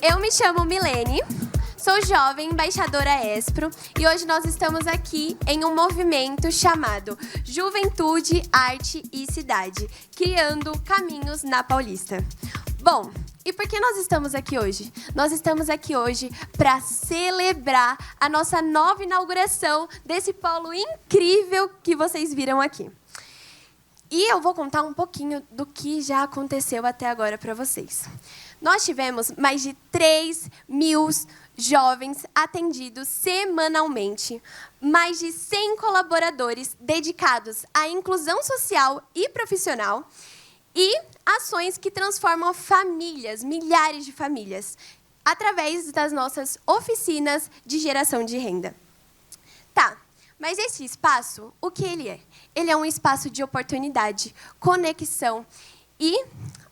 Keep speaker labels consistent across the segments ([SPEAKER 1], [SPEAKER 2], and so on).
[SPEAKER 1] Eu me chamo Milene, sou jovem embaixadora Espro e hoje nós estamos aqui em um movimento chamado Juventude, Arte e Cidade, criando caminhos na Paulista. Bom, e por que nós estamos aqui hoje? Nós estamos aqui hoje para celebrar a nossa nova inauguração desse polo incrível que vocês viram aqui. E eu vou contar um pouquinho do que já aconteceu até agora para vocês. Nós tivemos mais de 3.000 jovens atendidos semanalmente, mais de 100 colaboradores dedicados à inclusão social e profissional e ações que transformam famílias, milhares de famílias, através das nossas oficinas de geração de renda. Tá, mas esse espaço, o que ele é? Ele é um espaço de oportunidade, conexão e,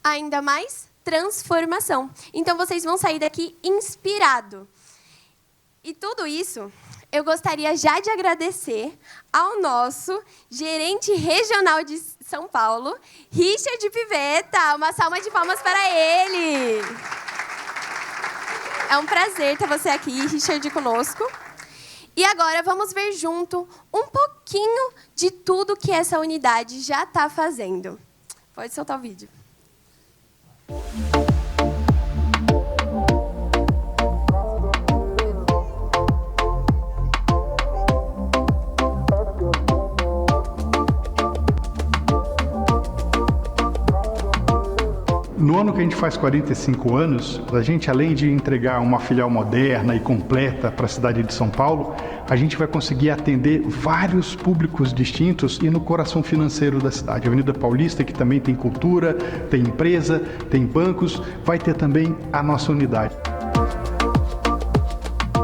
[SPEAKER 1] ainda mais, transformação. Então, vocês vão sair daqui inspirados. E tudo isso, eu gostaria já de agradecer ao nosso gerente regional de São Paulo, Richard Pivetta. Uma salva de palmas para ele. É um prazer ter você aqui, Richard, conosco. E agora vamos ver junto um pouquinho de tudo que essa unidade já está fazendo. Pode soltar o vídeo.
[SPEAKER 2] No ano que a gente faz 45 anos, a gente, além de entregar uma filial moderna e completa para a cidade de São Paulo, a gente vai conseguir atender vários públicos distintos e no coração financeiro da cidade. A Avenida Paulista, que também tem cultura, tem empresa, tem bancos, vai ter também a nossa unidade.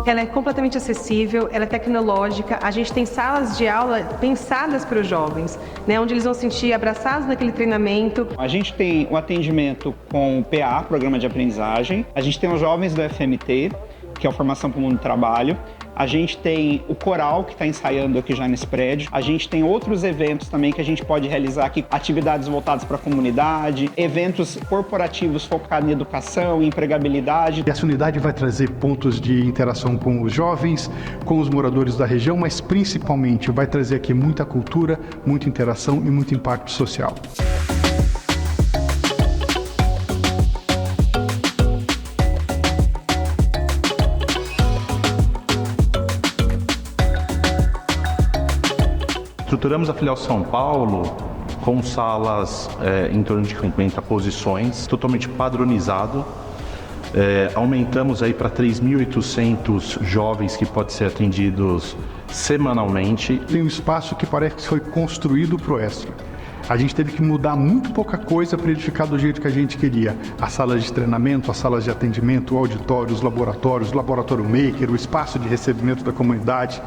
[SPEAKER 3] Ela é completamente acessível, ela é tecnológica, a gente tem salas de aula pensadas para os jovens, né, onde eles vão se sentir abraçados naquele treinamento.
[SPEAKER 4] A gente tem o atendimento com o PA, Programa de Aprendizagem, a gente tem os jovens do FMT, que é a Formação para o Mundo do Trabalho, a gente tem o coral que está ensaiando aqui já nesse prédio, a gente tem outros eventos também que a gente pode realizar aqui, atividades voltadas para a comunidade, eventos corporativos focados em educação, em empregabilidade.
[SPEAKER 2] E essa unidade vai trazer pontos de interação com os jovens, com os moradores da região, mas principalmente vai trazer aqui muita cultura, muita interação e muito impacto social.
[SPEAKER 5] Estruturamos a filial São Paulo com salas em torno de 50 posições, totalmente padronizado. Aumentamos aí para 3.800 jovens que podem ser atendidos semanalmente.
[SPEAKER 2] Tem um espaço que parece que foi construído para o Extra. A gente teve que mudar muito pouca coisa para ele ficar do jeito que a gente queria. As salas de treinamento, as salas de atendimento, o auditório, os laboratórios, o laboratório maker, o espaço de recebimento da comunidade.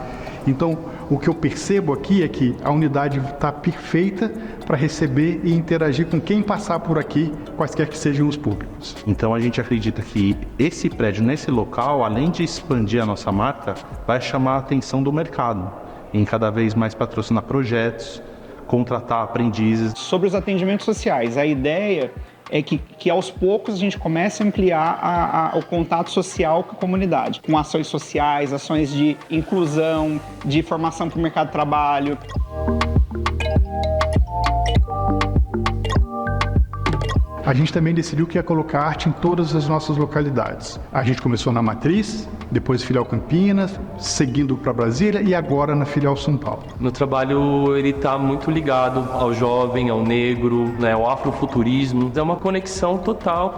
[SPEAKER 2] Então, o que eu percebo aqui é que a unidade está perfeita para receber e interagir com quem passar por aqui, quaisquer que sejam os públicos.
[SPEAKER 5] Então, a gente acredita que esse prédio, nesse local, além de expandir a nossa marca, vai chamar a atenção do mercado, em cada vez mais patrocinar projetos, contratar aprendizes.
[SPEAKER 4] Sobre os atendimentos sociais, a ideia é que aos poucos a gente comece a ampliar o contato social com a comunidade, com ações sociais, ações de inclusão, de formação para o mercado de trabalho.
[SPEAKER 2] A gente também decidiu que ia colocar arte em todas as nossas localidades. A gente começou na Matriz, depois filial Campinas, seguindo para Brasília e agora na filial São Paulo.
[SPEAKER 6] Meu trabalho ele está muito ligado ao jovem, ao negro, né, ao afrofuturismo. É uma conexão total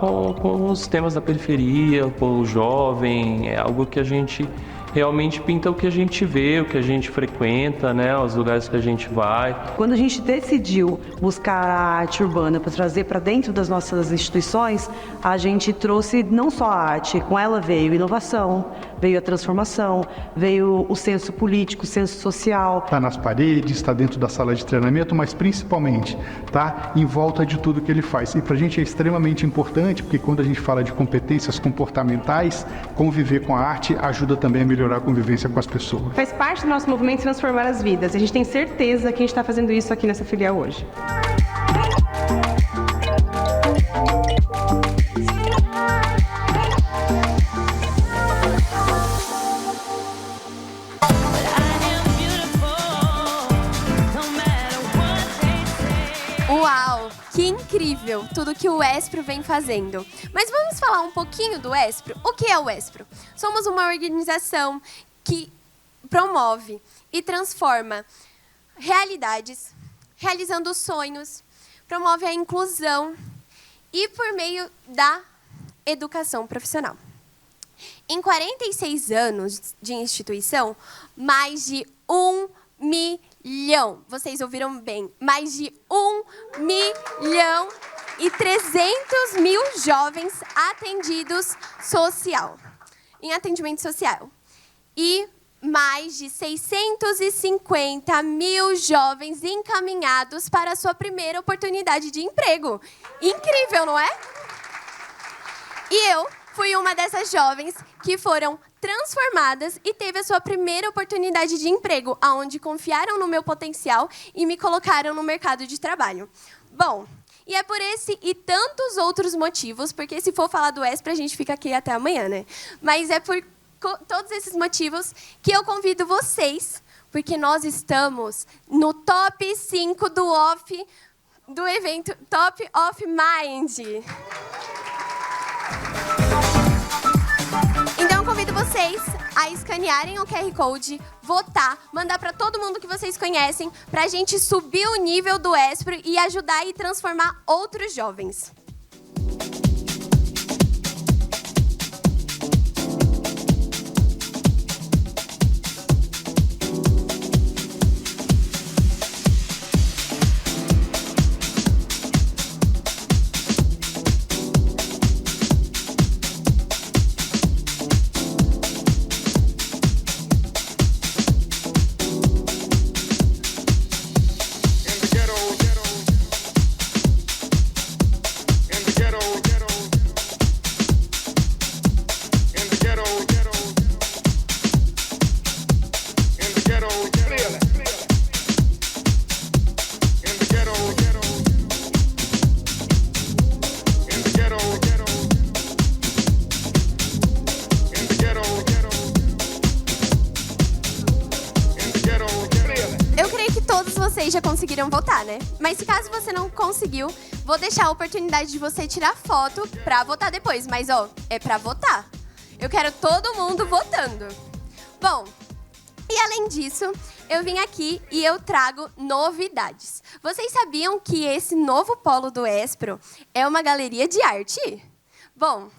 [SPEAKER 6] com os temas da periferia, com o jovem. É algo que a gente realmente pinta o que a gente vê, o que a gente frequenta, né, os lugares que a gente vai.
[SPEAKER 3] Quando a gente decidiu buscar a arte urbana para trazer para dentro das nossas instituições, a gente trouxe não só a arte, com ela veio inovação, veio a transformação, veio o senso político, o senso social.
[SPEAKER 2] Está nas paredes, está dentro da sala de treinamento, mas principalmente está em volta de tudo que ele faz. E para a gente é extremamente importante, porque quando a gente fala de competências comportamentais, conviver com a arte ajuda também a melhorar a convivência com as pessoas.
[SPEAKER 3] Faz parte do nosso movimento transformar as vidas. E a gente tem certeza que a gente está fazendo isso aqui nessa filial hoje.
[SPEAKER 1] tudo que o Espro vem fazendo. Mas vamos falar um pouquinho do Espro? O que é o Espro? Somos uma organização que promove e transforma realidades, realizando sonhos, promove a inclusão e por meio da educação profissional. Em 46 anos de instituição, mais de 1 milhão, vocês ouviram bem, mais de 1.300.000 jovens atendidos em atendimento social. E mais de 650 mil jovens encaminhados para a sua primeira oportunidade de emprego. Incrível, não é? E eu fui uma dessas jovens que foram transformadas e teve a sua primeira oportunidade de emprego, onde confiaram no meu potencial e me colocaram no mercado de trabalho. Bom, e é por esse e tantos outros motivos, porque se for falar do Espro, a gente fica aqui até amanhã, né? Mas é por todos esses motivos que eu convido vocês, porque nós estamos no top 5 do evento Top of Mind. Então eu convido vocês a escanearem o QR Code, votar, mandar para todo mundo que vocês conhecem, para a gente subir o nível do Espro e ajudar e transformar outros jovens. Vocês já conseguiram votar, né? Mas se caso você não conseguiu, vou deixar a oportunidade de você tirar foto pra votar depois. Mas, ó, é pra votar. Eu quero todo mundo votando. Bom, e além disso, eu vim aqui e eu trago novidades. Vocês sabiam que esse novo polo do Espro é uma galeria de arte? Bom,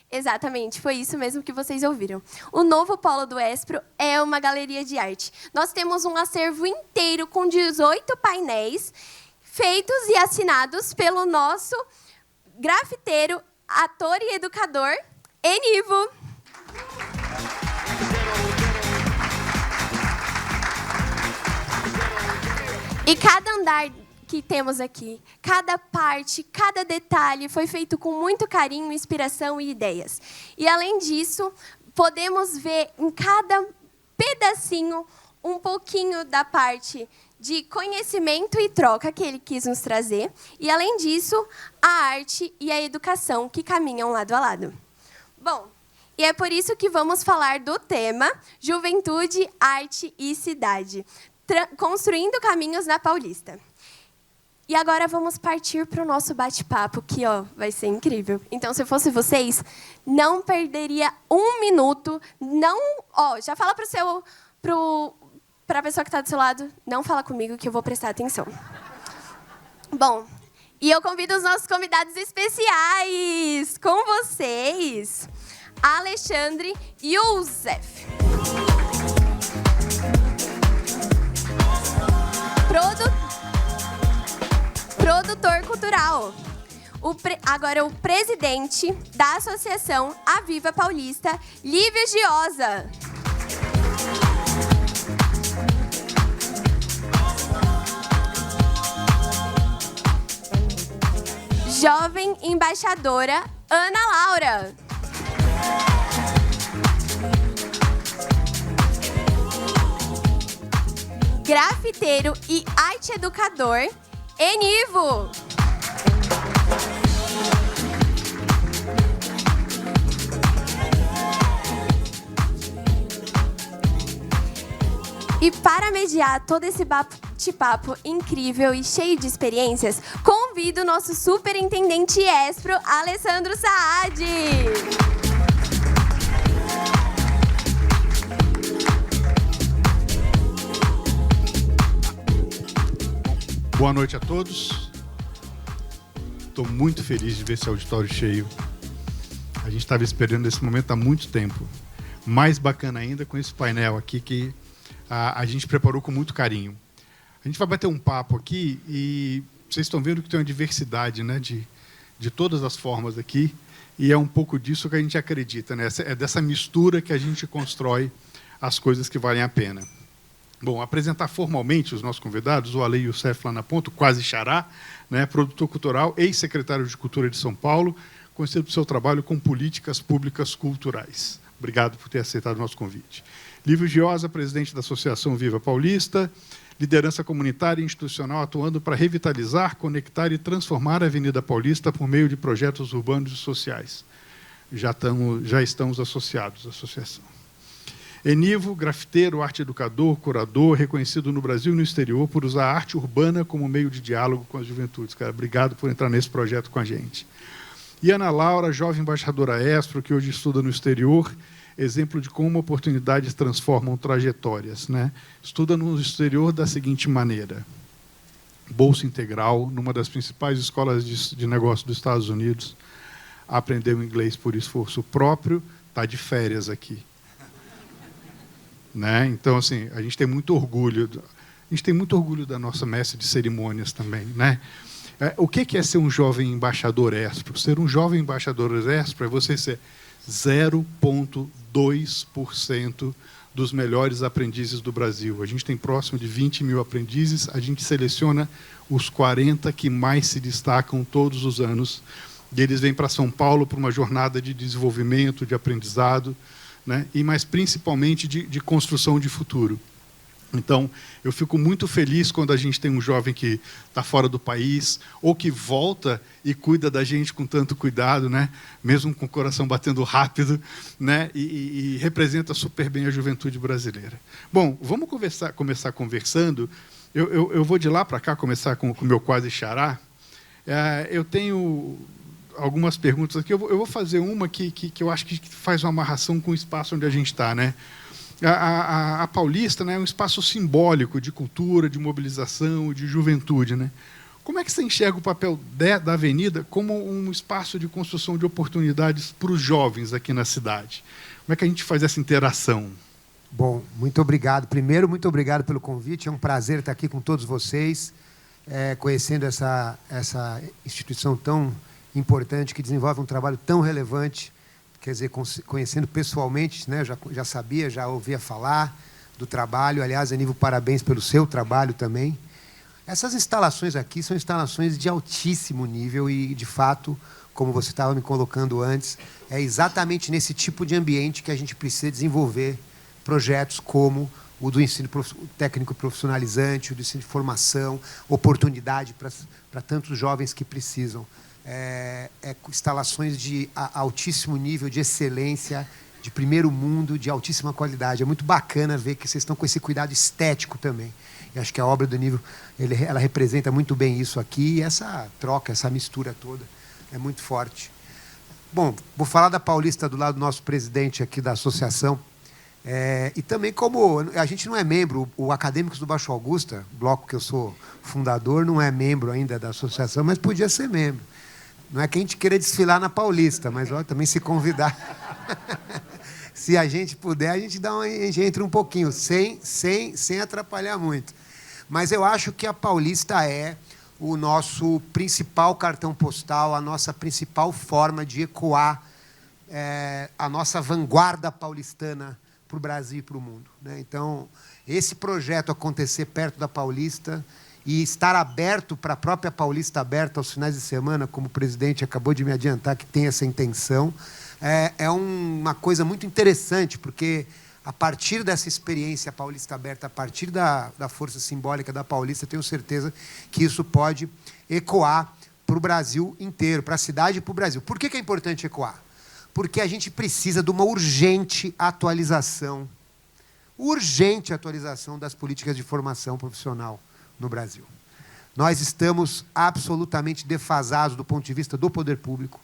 [SPEAKER 1] exatamente, foi isso mesmo que vocês ouviram. O novo polo do Espro é uma galeria de arte. Nós temos um acervo inteiro com 18 painéis feitos e assinados pelo nosso grafiteiro, ator e educador, Enivo. E cada andar que temos aqui, cada parte, cada detalhe foi feito com muito carinho, inspiração e ideias. E, além disso, podemos ver em cada pedacinho um pouquinho da parte de conhecimento e troca que ele quis nos trazer. E, além disso, a arte e a educação que caminham lado a lado. Bom, e é por isso que vamos falar do tema Juventude, Arte e Cidade, construindo caminhos na Paulista. E agora vamos partir para o nosso bate-papo, que vai ser incrível. Então, se fosse vocês, não perderia um minuto. Não, já fala para a pessoa que está do seu lado, não fala comigo que eu vou prestar atenção. Bom, e eu convido os nossos convidados especiais com vocês, Alexandre e Youssef. Produtor cultural. Agora o presidente da Associação Aviva Paulista, Lívia Giosa. Jovem embaixadora, Ana Laura. Grafiteiro e arte educador, Enivo. E para mediar todo esse bate-papo incrível e cheio de experiências, convido o nosso superintendente ESPRO, Alessandro Saad.
[SPEAKER 2] Boa noite a todos. Estou muito feliz de ver esse auditório cheio. A gente estava esperando esse momento há muito tempo. Mais bacana ainda com esse painel aqui que a gente preparou com muito carinho. A gente vai bater um papo aqui e vocês estão vendo que tem uma diversidade, né, de todas as formas aqui, e é um pouco disso que a gente acredita, né? É dessa mistura que a gente constrói as coisas que valem a pena. Bom, apresentar formalmente os nossos convidados, o Ale Youssef lá na ponta, quase xará, né, produtor cultural, ex-secretário de Cultura de São Paulo, conhecido por seu trabalho com políticas públicas culturais. Obrigado por ter aceitado o nosso convite. Lívio Giosa, presidente da Associação Viva Paulista, liderança comunitária e institucional atuando para revitalizar, conectar e transformar a Avenida Paulista por meio de projetos urbanos e sociais. Já estamos associados à associação. Enivo, grafiteiro, arte educador, curador, reconhecido no Brasil e no exterior por usar a arte urbana como meio de diálogo com as juventudes. Cara, obrigado por entrar nesse projeto com a gente. E Ana Laura, jovem embaixadora ESPRO, que hoje estuda no exterior, exemplo de como oportunidades transformam trajetórias, né? Estuda no exterior da seguinte maneira: bolsa integral, numa das principais escolas de negócio dos Estados Unidos, aprendeu inglês por esforço próprio, está de férias aqui. Né? Então, assim, a gente tem muito orgulho. A gente tem muito orgulho da nossa mestre de cerimônias também, né? O que é ser um jovem embaixador ESPRO? Ser um jovem embaixador ESPRO é você ser 0,2% dos melhores aprendizes do Brasil. A gente tem próximo de 20 mil aprendizes, a gente seleciona os 40 que mais se destacam todos os anos, e eles vêm para São Paulo para uma jornada de desenvolvimento, de aprendizado, né? E mais principalmente de construção de futuro. Então, eu fico muito feliz quando a gente tem um jovem que está fora do país, ou que volta e cuida da gente com tanto cuidado, né? Mesmo com o coração batendo rápido, né? E representa super bem a juventude brasileira. Bom, vamos começar conversando. Eu vou de lá para cá começar com o meu quase xará. Eu tenho algumas perguntas aqui. Eu vou fazer uma que eu acho que faz uma amarração com o espaço onde a gente está, né? A Paulista, né, é um espaço simbólico de cultura, de mobilização, de juventude, né? Como é que você enxerga o papel da Avenida como um espaço de construção de oportunidades para os jovens aqui na cidade? Como é que a gente faz essa interação?
[SPEAKER 7] Bom, muito obrigado. Primeiro, muito obrigado pelo convite. É um prazer estar aqui com todos vocês, conhecendo essa instituição tão importante, que desenvolve um trabalho tão relevante. Quer dizer, conhecendo pessoalmente, né, já sabia, já ouvia falar do trabalho. Aliás, Enivo, parabéns pelo seu trabalho também. Essas instalações aqui são instalações de altíssimo nível e, de fato, como você estava me colocando antes, é exatamente nesse tipo de ambiente que a gente precisa desenvolver projetos como o do ensino técnico profissionalizante, o do ensino de formação, oportunidade para tantos jovens que precisam. Instalações de altíssimo nível, de excelência, de primeiro mundo, de altíssima qualidade. É muito bacana ver que vocês estão com esse cuidado estético também. E acho que a obra do Enivo, ela representa muito bem isso aqui, e essa troca, essa mistura toda é muito forte. Bom, vou falar da Paulista do lado do nosso presidente aqui da associação. E também, como a gente não é membro, o Acadêmicos do Baixo Augusta, bloco que eu sou fundador, não é membro ainda da associação, mas podia ser membro. Não é que a gente queira desfilar na Paulista, mas também se convidar. Se a gente puder, a gente entra um pouquinho, sem atrapalhar muito. Mas eu acho que a Paulista é o nosso principal cartão postal, a nossa principal forma de ecoar a nossa vanguarda paulistana para o Brasil e para o mundo, né? Então, esse projeto acontecer perto da Paulista e estar aberto para a própria Paulista aberta aos finais de semana, como o presidente acabou de me adiantar que tem essa intenção, é uma coisa muito interessante, porque a partir dessa experiência Paulista aberta, a partir da força simbólica da Paulista, tenho certeza que isso pode ecoar para o Brasil inteiro, para a cidade e para o Brasil. Por que é importante ecoar? Porque a gente precisa de uma urgente atualização urgente atualização das políticas de formação profissional no Brasil. Nós estamos absolutamente defasados do ponto de vista do poder público,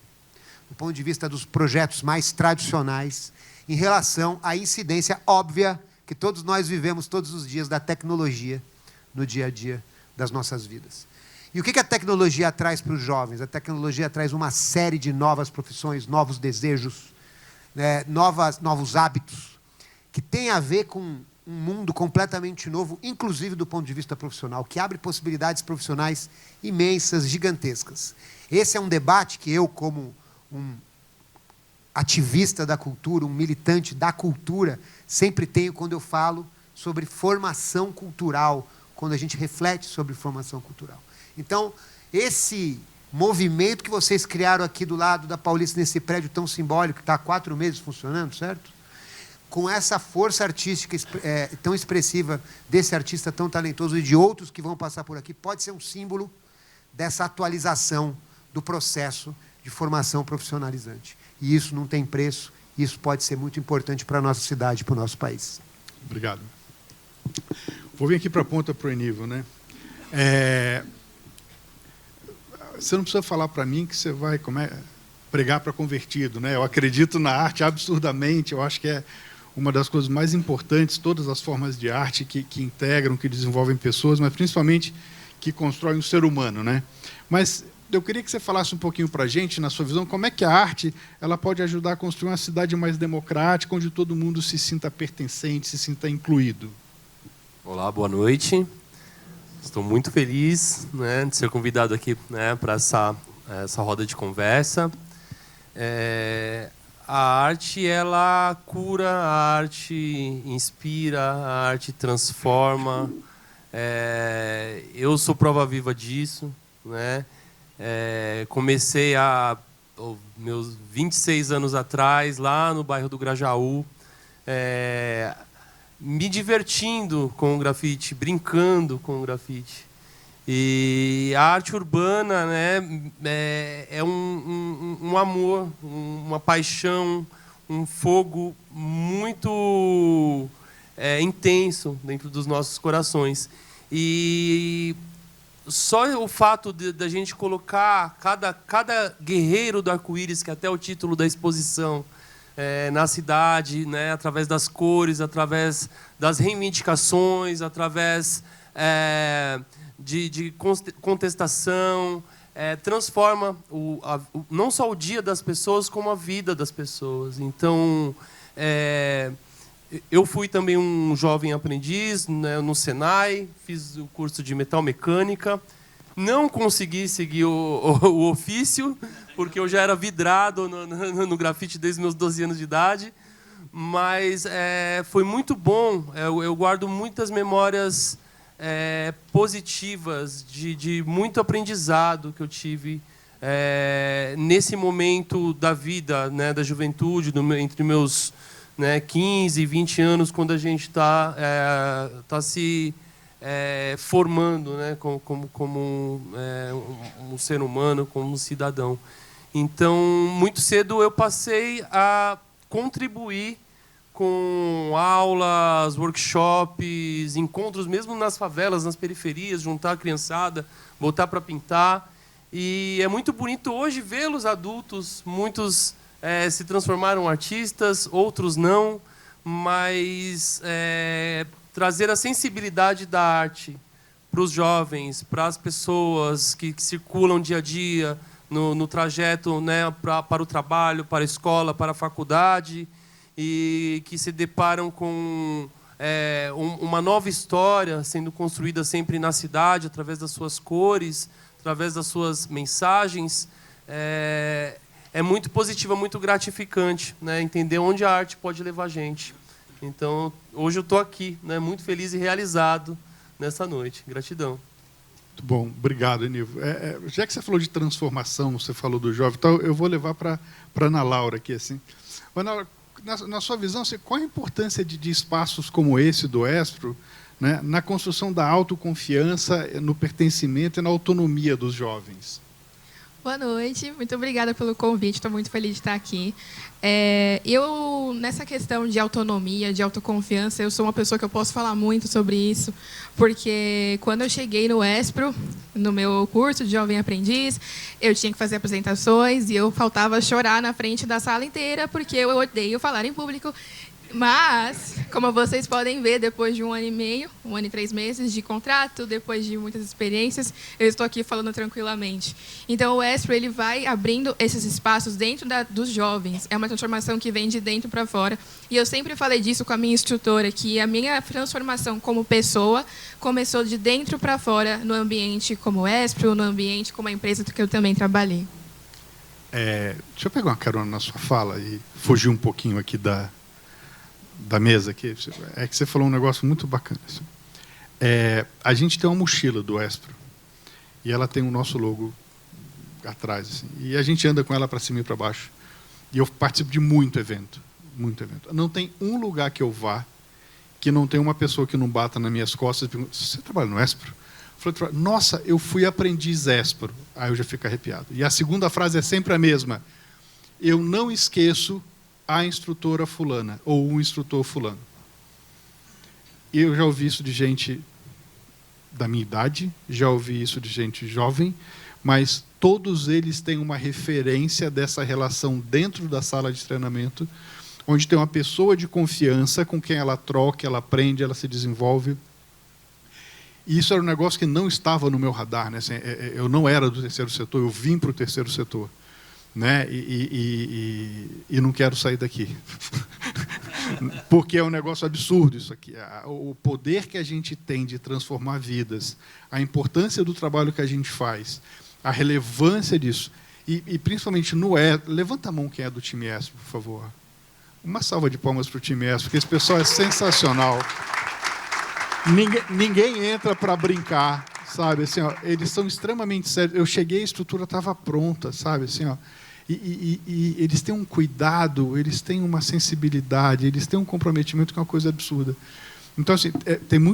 [SPEAKER 7] do ponto de vista dos projetos mais tradicionais, em relação à incidência óbvia que todos nós vivemos todos os dias da tecnologia no dia a dia das nossas vidas. E o que a tecnologia traz para os jovens? A tecnologia traz uma série de novas profissões, novos desejos, né, novos hábitos, que tem a ver com um mundo completamente novo, inclusive do ponto de vista profissional, que abre possibilidades profissionais imensas, gigantescas. Esse é um debate que eu, como um ativista da cultura, um militante da cultura, sempre tenho quando eu falo sobre formação cultural, quando a gente reflete sobre formação cultural. Então, esse movimento que vocês criaram aqui do lado da Paulista, nesse prédio tão simbólico, que está há 4 meses funcionando, certo? Com essa força artística tão expressiva desse artista tão talentoso e de outros que vão passar por aqui, pode ser um símbolo dessa atualização do processo de formação profissionalizante. E isso não tem preço, isso pode ser muito importante para a nossa cidade, para o nosso país.
[SPEAKER 2] Obrigado. Vou vir aqui para a ponta para o Enivo, né? Você não precisa falar para mim que você vai pregar para convertido, né? Eu acredito na arte absurdamente, eu acho que é uma das coisas mais importantes, todas as formas de arte que integram, que desenvolvem pessoas, mas principalmente que constroem um ser humano, né? Mas eu queria que você falasse um pouquinho para a gente, na sua visão, como é que a arte ela pode ajudar a construir uma cidade mais democrática, onde todo mundo se sinta pertencente, se sinta incluído. Olá,
[SPEAKER 6] boa noite. Estou muito feliz, né, de ser convidado aqui, né, para essa roda de conversa. A arte, ela cura, a arte inspira, a arte transforma. Eu sou prova viva disso, né? Comecei meus 26 anos atrás, lá no bairro do Grajaú, me divertindo com o grafite, brincando com o grafite. E a arte urbana, né, é um amor, uma paixão, um fogo muito intenso dentro dos nossos corações. E só o fato da gente colocar cada guerreiro do arco-íris, que é até o título da exposição, na cidade, né, através das cores, através das reivindicações, através de contestação, transforma não só o dia das pessoas, como a vida das pessoas. Então, eu fui também um jovem aprendiz, né, no Senai, fiz o curso de metalmecânica, não consegui seguir o ofício, porque eu já era vidrado no grafite desde meus 12 anos de idade, mas foi muito bom. Eu guardo muitas memórias positivas de muito aprendizado que eu tive nesse momento da vida, né, da juventude, entre meus 15 e 20 anos, quando a gente está se formando, né, como um ser humano, como um cidadão. Então, muito cedo eu passei a contribuir com aulas, workshops, encontros mesmo nas favelas, nas periferias, juntar a criançada, botar para pintar. E é muito bonito hoje vê-los adultos, muitos se transformaram em artistas, outros não, mas trazer a sensibilidade da arte para os jovens, para as pessoas que circulam dia a dia no trajeto, né, para o trabalho, para a escola, para a faculdade, e que se deparam com uma nova história sendo construída sempre na cidade, através das suas cores, através das suas mensagens. É muito positiva, muito gratificante, né, entender onde a arte pode levar a gente. Então, hoje eu estou aqui, né, muito feliz e realizado nessa noite. Gratidão.
[SPEAKER 2] Muito bom, obrigado, Enivo. Já que você falou de transformação, você falou do jovem, então eu vou levar para a Ana Laura aqui. Assim. Ana Laura, na sua visão, qual a importância de espaços como esse do Espro, né, na construção da autoconfiança, no pertencimento e na autonomia dos jovens?
[SPEAKER 8] Boa noite, muito obrigada pelo convite, estou muito feliz de estar aqui. Eu, nessa questão de autonomia, de autoconfiança, eu sou uma pessoa que eu posso falar muito sobre isso, porque quando eu cheguei no ESPRO, no meu curso de Jovem Aprendiz, eu tinha que fazer apresentações e eu faltava chorar na frente da sala inteira, porque eu odeio falar em público. Mas, como vocês podem ver, depois de 1 ano e meio, 1 ano e 3 meses de contrato, depois de muitas experiências, eu estou aqui falando tranquilamente. Então, o ESPRO ele vai abrindo esses espaços dentro dos jovens. É uma transformação que vem de dentro para fora. E eu sempre falei disso com a minha instrutora, que a minha transformação como pessoa começou de dentro para fora, no ambiente como o ESPRO, no ambiente como a empresa que eu também trabalhei.
[SPEAKER 2] Deixa eu pegar uma carona na sua fala e fugir um pouquinho aqui da mesa aqui. É que você falou um negócio muito bacana. Assim. A gente tem uma mochila do ESPRO e ela tem o nosso logo atrás. Assim, e a gente anda com ela para cima e para baixo. E eu participo de muito evento. Não tem um lugar que eu vá que não tem uma pessoa que não bata nas minhas costas e pergunta: você trabalha no ESPRO? Eu falei: nossa, eu fui aprendiz ESPRO. Aí eu já fico arrepiado. E a segunda frase é sempre a mesma: eu não esqueço a instrutora fulana, ou o instrutor fulano. Eu já ouvi isso de gente da minha idade, já ouvi isso de gente jovem, mas todos eles têm uma referência dessa relação dentro da sala de treinamento, onde tem uma pessoa de confiança com quem ela troca, ela aprende, ela se desenvolve. E isso era um negócio que não estava no meu radar. Né? Assim, eu não era do terceiro setor, eu vim para o terceiro setor. Né? E não quero sair daqui. Porque é um negócio absurdo isso aqui. O poder que a gente tem de transformar vidas, a importância do trabalho que a gente faz, a relevância disso, e principalmente no levanta a mão quem é do time ESPRO, por favor. Uma salva de palmas para o time ESPRO, porque esse pessoal é sensacional. Ninguém entra para brincar, sabe? Assim, ó, eles são extremamente sérios. Eu cheguei, a estrutura estava pronta, sabe? Assim, ó, e eles têm um cuidado, eles têm uma sensibilidade, eles têm um comprometimento que é uma coisa absurda. Então, assim,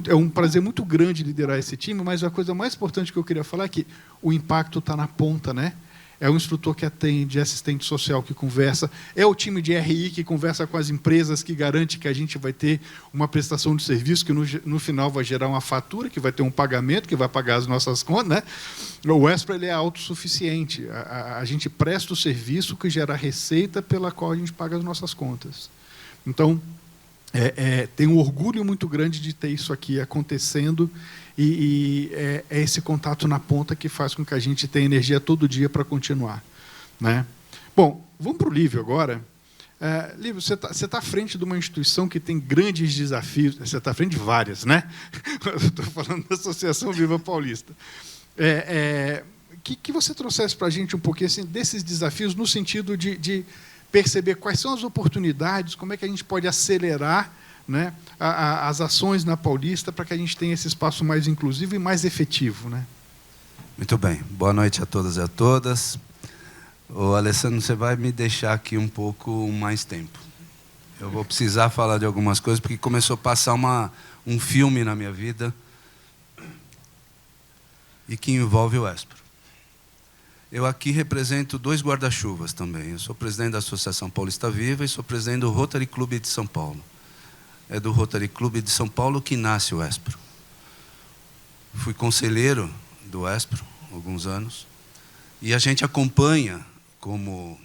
[SPEAKER 2] é um prazer muito grande liderar esse time, mas a coisa mais importante que eu queria falar é que o impacto está na ponta, né? É o instrutor que atende, é assistente social que conversa, é o time de RI que conversa com as empresas, que garante que a gente vai ter uma prestação de serviço que no final vai gerar uma fatura, que vai ter um pagamento, que vai pagar as nossas contas. Né? O ESPRO ele é autossuficiente. A gente presta o serviço que gera a receita pela qual a gente paga as nossas contas. Então, tem um orgulho muito grande de ter isso aqui acontecendo e é esse contato na ponta que faz com que a gente tenha energia todo dia para continuar. Né? Bom, vamos para o Lívio agora. Lívio, você tá à frente de uma instituição que tem grandes desafios. Você está à frente de várias, né? Estou falando da Associação Viva Paulista. Que você trouxesse para a gente um pouquinho assim, desses desafios, no sentido de perceber quais são as oportunidades, como é que a gente pode acelerar, né, as ações na Paulista para que a gente tenha esse espaço mais inclusivo e mais efetivo. Né?
[SPEAKER 9] Muito bem. Boa noite a todas e a todas. Ô, Alessandro, você vai me deixar aqui um pouco mais tempo. Eu vou precisar falar de algumas coisas, porque começou a passar um filme na minha vida e que envolve o ESPRO. Eu aqui represento 2 guarda-chuvas também. Eu sou presidente da Associação Paulista Viva e sou presidente do Rotary Club de São Paulo. É do Rotary Club de São Paulo que nasce o ESPRO. Fui conselheiro do ESPRO há alguns anos e a gente acompanha, como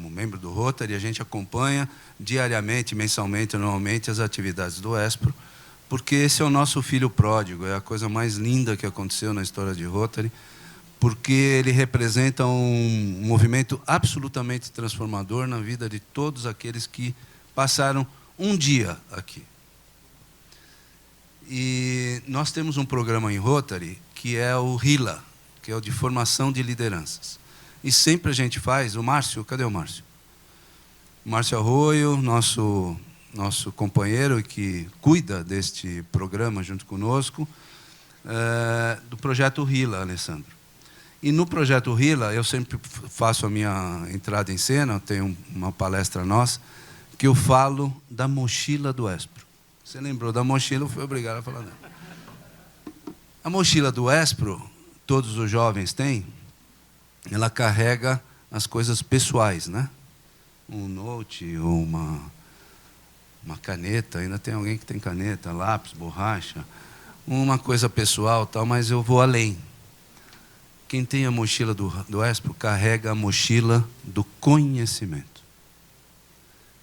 [SPEAKER 9] membro do Rotary, a gente acompanha diariamente, mensalmente, anualmente as atividades do ESPRO, porque esse é o nosso filho pródigo, é a coisa mais linda que aconteceu na história de Rotary, porque ele representa um movimento absolutamente transformador na vida de todos aqueles que passaram um dia aqui. E nós temos um programa em Rotary que é o RILA, que é o de formação de lideranças. E sempre a gente faz, o Márcio, cadê o Márcio? Márcio Arroio, nosso companheiro que cuida deste programa junto conosco, do projeto RILA, Alessandro. E no projeto RILA, eu sempre faço a minha entrada em cena, eu tenho uma palestra nossa, que eu falo da mochila do ESPRO. Você lembrou da mochila, eu fui obrigado a falar dela. A mochila do ESPRO, todos os jovens têm, ela carrega as coisas pessoais, né? Um note ou uma caneta, ainda tem alguém que tem caneta, lápis, borracha, uma coisa pessoal, tal, mas eu vou além. Quem tem a mochila do Espro carrega a mochila do conhecimento,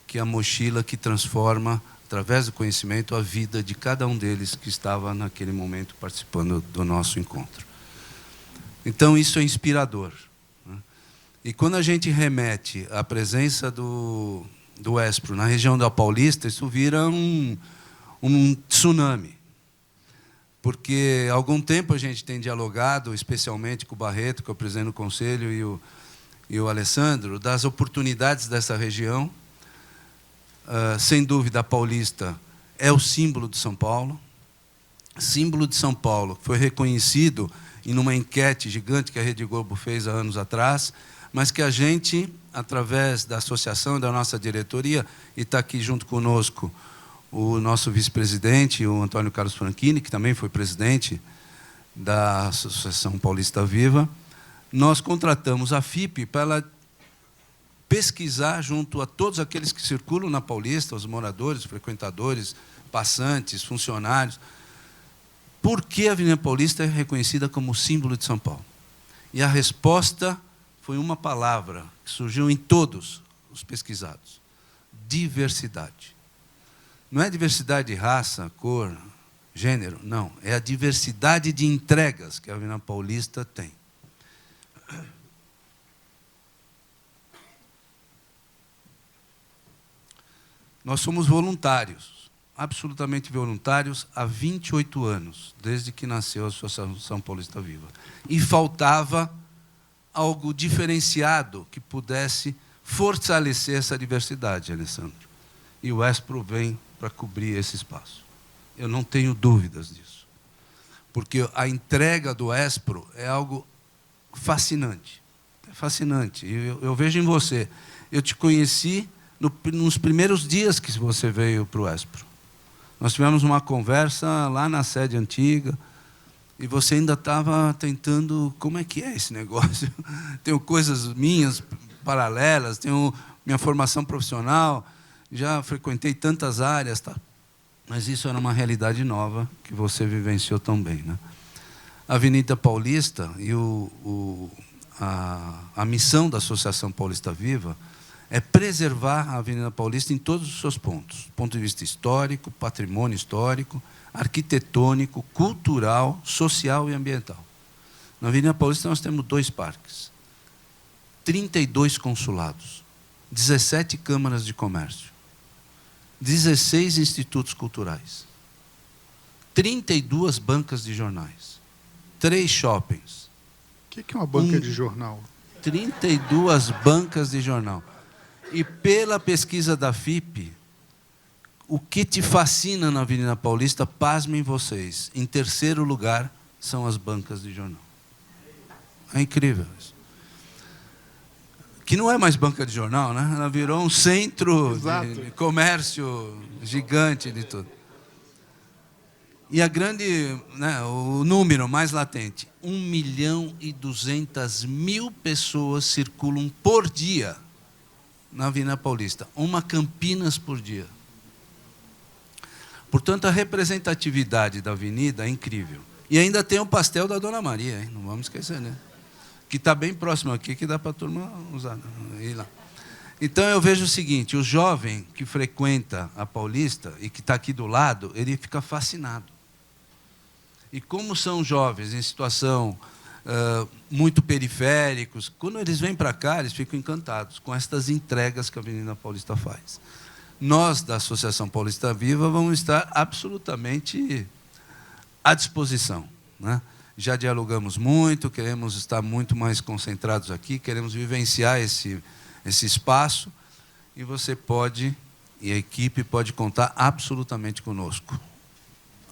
[SPEAKER 9] que é a mochila que transforma, através do conhecimento, a vida de cada um deles que estava naquele momento participando do nosso encontro. Então, isso é inspirador. E quando a gente remete à presença do Espro na região da Paulista, isso vira um tsunami. Porque há algum tempo a gente tem dialogado, especialmente com o Barreto, que é o presidente do Conselho, e o Alessandro, das oportunidades dessa região. Sem dúvida, a Paulista é o símbolo de São Paulo. Símbolo de São Paulo, foi reconhecido em uma enquete gigante que a Rede Globo fez há anos atrás, mas que a gente, através da associação e da nossa diretoria, e está aqui junto conosco o nosso vice-presidente, o Antônio Carlos Franchini, que também foi presidente da Associação Paulista Viva, nós contratamos a FIP para ela pesquisar junto a todos aqueles que circulam na Paulista, os moradores, frequentadores, passantes, funcionários, por que a Avenida Paulista é reconhecida como símbolo de São Paulo. E a resposta foi uma palavra que surgiu em todos os pesquisados: diversidade. Não é diversidade de raça, cor, gênero, não. É a diversidade de entregas que a Avenida Paulista tem. Nós somos voluntários, absolutamente voluntários, há 28 anos, desde que nasceu a Associação Paulista Viva. E faltava algo diferenciado que pudesse fortalecer essa diversidade, Alessandro. E o Espro vem para cobrir esse espaço. Eu não tenho dúvidas disso. Porque a entrega do Espro é algo fascinante. É fascinante. Eu vejo em você. Eu te conheci nos primeiros dias que você veio para o Espro. Nós tivemos uma conversa lá na sede antiga, e você ainda estava tentando, como é que é esse negócio? Tenho coisas minhas paralelas, tenho minha formação profissional, já frequentei tantas áreas, tá? Mas isso era uma realidade nova que você vivenciou tão bem, né? A Avenida Paulista e a missão da Associação Paulista Viva é preservar a Avenida Paulista em todos os seus pontos. Do ponto de vista histórico, patrimônio histórico, arquitetônico, cultural, social e ambiental. Na Avenida Paulista nós temos 2 parques, 32 consulados, 17 câmaras de comércio, 16 institutos culturais, 32 bancas de jornais, 3 shoppings.
[SPEAKER 2] O que é uma banca de jornal?
[SPEAKER 9] 32 bancas de jornal. E pela pesquisa da FIP, o que te fascina na Avenida Paulista, pasmem vocês, em terceiro lugar são as bancas de jornal. É incrível isso. Que não é mais banca de jornal, né? Ela virou um centro de comércio gigante de tudo. E a grande, né, o número mais latente, 1.200.000 pessoas circulam por dia na Avenida Paulista, uma Campinas por dia. Portanto, a representatividade da avenida é incrível. E ainda tem o pastel da Dona Maria, hein? Não vamos esquecer, né? Que está bem próximo aqui, que dá para a turma usar. Ir lá. Então, eu vejo o seguinte, o jovem que frequenta a Paulista e que está aqui do lado, ele fica fascinado. E como são jovens em situação muito periféricos, quando eles vêm para cá, eles ficam encantados com estas entregas que a Avenida Paulista faz. Nós, da Associação Paulista Viva, vamos estar absolutamente à disposição, né? Já dialogamos muito, queremos estar muito mais concentrados aqui, queremos vivenciar esse espaço, e você pode, e a equipe pode contar absolutamente conosco.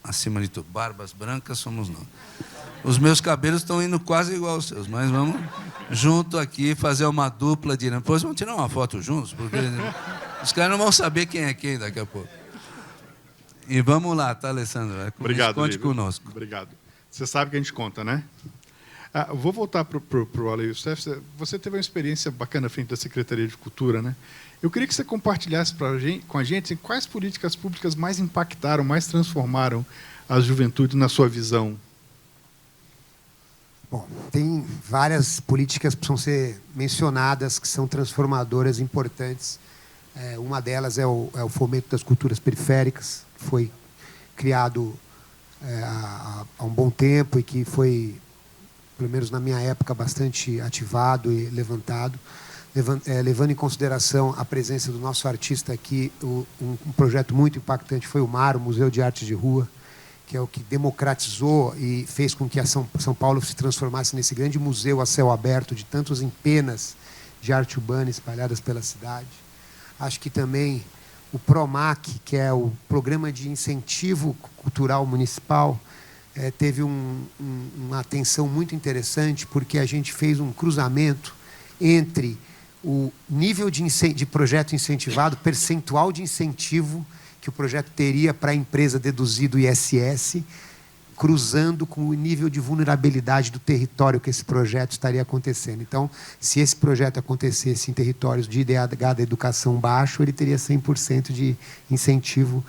[SPEAKER 9] Acima de tudo, barbas brancas somos nós. Os meus cabelos estão indo quase igual aos seus, mas vamos junto aqui fazer uma dupla de... Depois vamos tirar uma foto juntos, porque os caras não vão saber quem é quem daqui a pouco. E vamos lá, tá, Alessandro?
[SPEAKER 2] Obrigado,
[SPEAKER 9] conte
[SPEAKER 2] Lívia.
[SPEAKER 9] conosco.
[SPEAKER 2] Obrigado. Você sabe que a gente conta, né? Vou voltar para o Ale Youssef. Você teve uma experiência bacana à frente da Secretaria de Cultura, né? Eu queria que você compartilhasse com a gente quais políticas públicas mais impactaram, mais transformaram a juventude na sua visão.
[SPEAKER 7] Bom, tem várias políticas que precisam ser mencionadas, que são transformadoras importantes. Uma delas é o fomento das culturas periféricas, que foi criado há um bom tempo e que foi, pelo menos na minha época, bastante ativado e levantado. Levando em consideração a presença do nosso artista aqui, um projeto muito impactante foi o MAR, o Museu de Arte de Rua, que é o que democratizou e fez com que a São Paulo se transformasse nesse grande museu a céu aberto de tantos empenas de arte urbana espalhadas pela cidade. Acho que também o PROMAC, que é o Programa de Incentivo Cultural Municipal, teve uma atenção muito interessante, porque a gente fez um cruzamento entre o nível de projeto incentivado, percentual de incentivo que o projeto teria para a empresa deduzir do ISS, cruzando com o nível de vulnerabilidade do território que esse projeto estaria acontecendo. Então, se esse projeto acontecesse em territórios de IDH da educação baixo, ele teria 100% de incentivo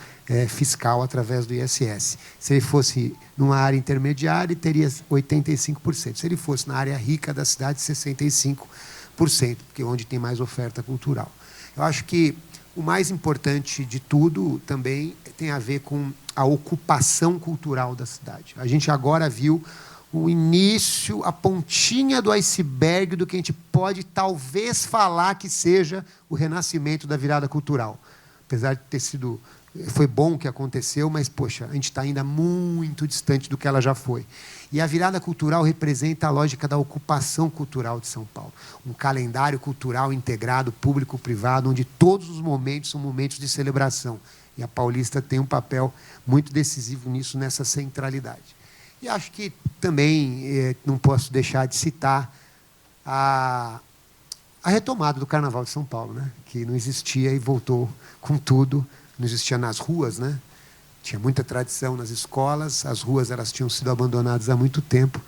[SPEAKER 7] fiscal através do ISS. Se ele fosse numa área intermediária, teria 85%. Se ele fosse na área rica da cidade, 65%, porque é onde tem mais oferta cultural. Eu acho que o mais importante de tudo também tem a ver com a ocupação cultural da cidade. A gente agora viu o início, a pontinha do iceberg do que a gente pode talvez falar que seja o renascimento da virada cultural. Apesar de ter sido... Foi bom o que aconteceu, mas, poxa, a gente está ainda muito distante do que ela já foi. E a virada cultural representa a lógica da ocupação cultural de São Paulo. Um calendário cultural integrado, público-privado, onde todos os momentos são momentos de celebração. E a Paulista tem um papel muito decisivo nisso, nessa centralidade. E acho que também não posso deixar de citar a retomada do Carnaval de São Paulo, né? Que não existia e voltou com tudo. Não existia nas ruas, né? Tinha muita tradição nas escolas, as ruas elas tinham sido abandonadas há muito tempo.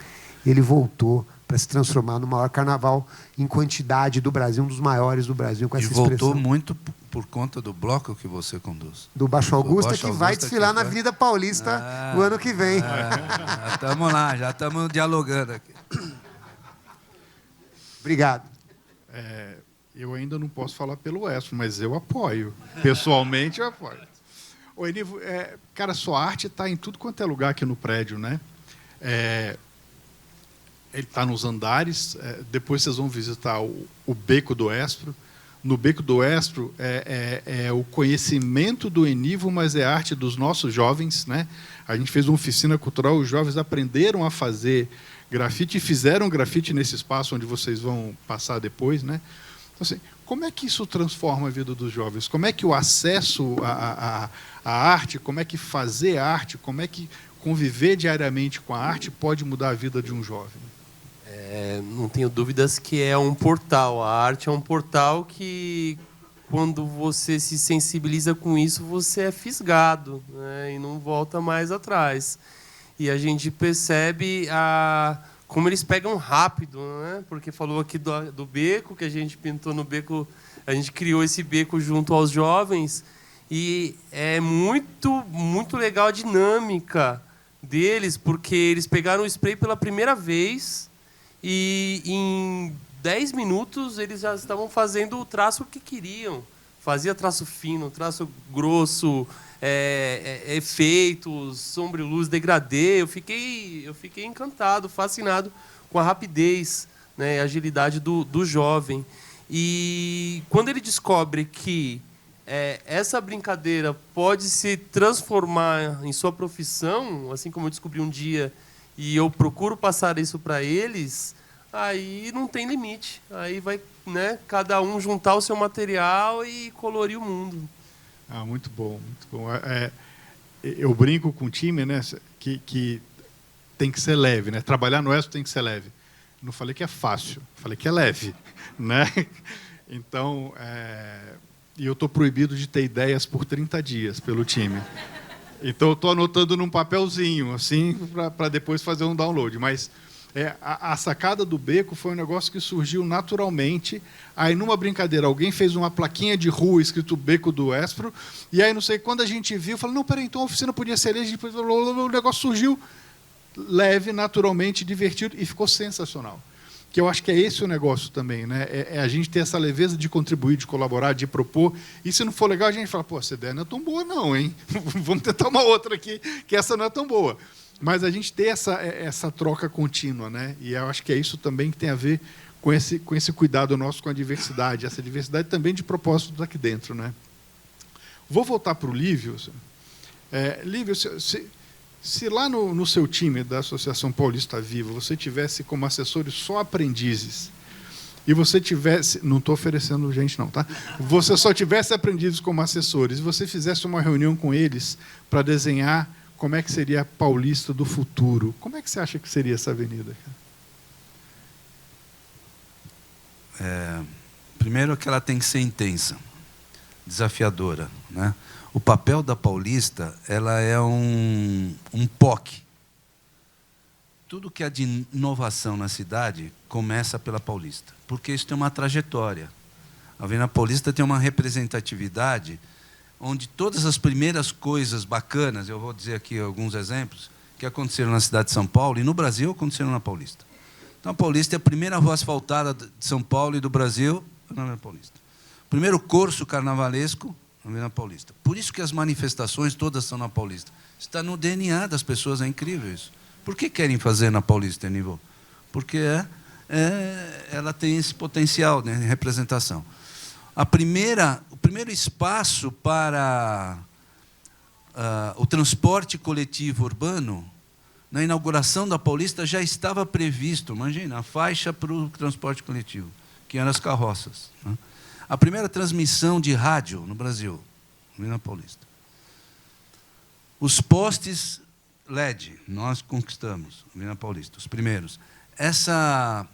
[SPEAKER 7] Ele voltou para se transformar no maior carnaval em quantidade do Brasil, um dos maiores do Brasil, com essa expressão.
[SPEAKER 9] E voltou muito por conta do bloco que você conduz.
[SPEAKER 7] Do Baixo Augusta, que vai desfilar na Avenida Paulista o ano que vem.
[SPEAKER 9] Já estamos lá, já estamos dialogando aqui.
[SPEAKER 7] Obrigado.
[SPEAKER 2] Eu ainda não posso falar pelo ESPRO, mas eu apoio. Pessoalmente, eu apoio. Ô, Enivo, cara, sua arte está em tudo quanto é lugar aqui no prédio, né? Ele está nos andares. Depois vocês vão visitar o Beco do ESPRO. No Beco do ESPRO é o conhecimento do Enivo, mas é a arte dos nossos jovens, né? A gente fez uma oficina cultural, os jovens aprenderam a fazer grafite e fizeram grafite nesse espaço onde vocês vão passar depois, né? Então, assim, como é que isso transforma a vida dos jovens? Como é que o acesso à arte, como é que fazer arte, como é que conviver diariamente com a arte pode mudar a vida de um jovem?
[SPEAKER 10] Não tenho dúvidas que é um portal. A arte é um portal que, quando você se sensibiliza com isso, você é fisgado, né? E não volta mais atrás. E a gente percebe como eles pegam rápido, né? Porque falou aqui do beco, que a gente pintou no beco, a gente criou esse beco junto aos jovens, e é muito, muito legal a dinâmica deles, porque eles pegaram o spray pela primeira vez e em 10 minutos eles já estavam fazendo o traço que queriam. Fazia traço fino, traço grosso, efeitos, sombra e luz, degradê. Eu fiquei encantado, fascinado com a rapidez, né, e a agilidade do jovem. E quando ele descobre que essa brincadeira pode se transformar em sua profissão, assim como eu descobri um dia, e eu procuro passar isso para eles, aí não tem limite. Aí vai, né, cada um juntar o seu material e colorir o mundo.
[SPEAKER 2] Muito bom, muito bom. Eu brinco com o time, né, que tem que ser leve, né? Trabalhar no ESPRO tem que ser leve. Não falei que é fácil, falei que é leve, né? Então, e eu estou proibido de ter ideias por 30 dias pelo time. Então, eu estou anotando num papelzinho, assim, para depois fazer um download. Mas A sacada do beco foi um negócio que surgiu naturalmente. Aí, numa brincadeira, alguém fez uma plaquinha de rua escrito Beco do Espro, e aí, não sei, quando a gente viu, falou, não, peraí, então a oficina podia ser ali, depois o negócio surgiu leve, naturalmente, divertido, e ficou sensacional. Que eu acho que é esse o negócio também, né? É a gente ter essa leveza de contribuir, de colaborar, de propor, e se não for legal, a gente fala, pô, essa ideia não é tão boa não, hein? Vamos tentar uma outra aqui, que essa não é tão boa. Mas a gente ter essa troca contínua, né? E eu acho que é isso também que tem a ver com esse cuidado nosso com a diversidade, essa diversidade também de propósitos aqui dentro, né? Vou voltar para o Lívio. Lívio, se lá no seu time da Associação Paulista Viva você tivesse como assessores só aprendizes, e você tivesse, não estou oferecendo gente não, tá? Você só tivesse aprendizes como assessores, e você fizesse uma reunião com eles para desenhar como é que seria a Paulista do futuro, como é que você acha que seria essa avenida?
[SPEAKER 9] Primeiro que ela tem que ser intensa, desafiadora, né? O papel da Paulista, ela é um POC. Tudo que é de inovação na cidade começa pela Paulista, porque isso tem uma trajetória. A Avenida Paulista tem uma representatividade onde todas as primeiras coisas bacanas, eu vou dizer aqui alguns exemplos, que aconteceram na cidade de São Paulo e no Brasil aconteceram na Paulista. Então, a Paulista é a primeira rua asfaltada de São Paulo e do Brasil, na Avenida Paulista. O primeiro curso carnavalesco, na Avenida Paulista. Por isso que as manifestações todas são na Paulista. Está no DNA das pessoas, é incrível isso. Por que querem fazer na Paulista, Nível? Porque ela tem esse potencial, né, de representação. O primeiro espaço para o transporte coletivo urbano, na inauguração da Paulista, já estava previsto, imagina, a faixa para o transporte coletivo, que eram as carroças, né? A primeira transmissão de rádio no Brasil, na Paulista. Os postes LED, nós conquistamos, na Paulista, os primeiros. Essa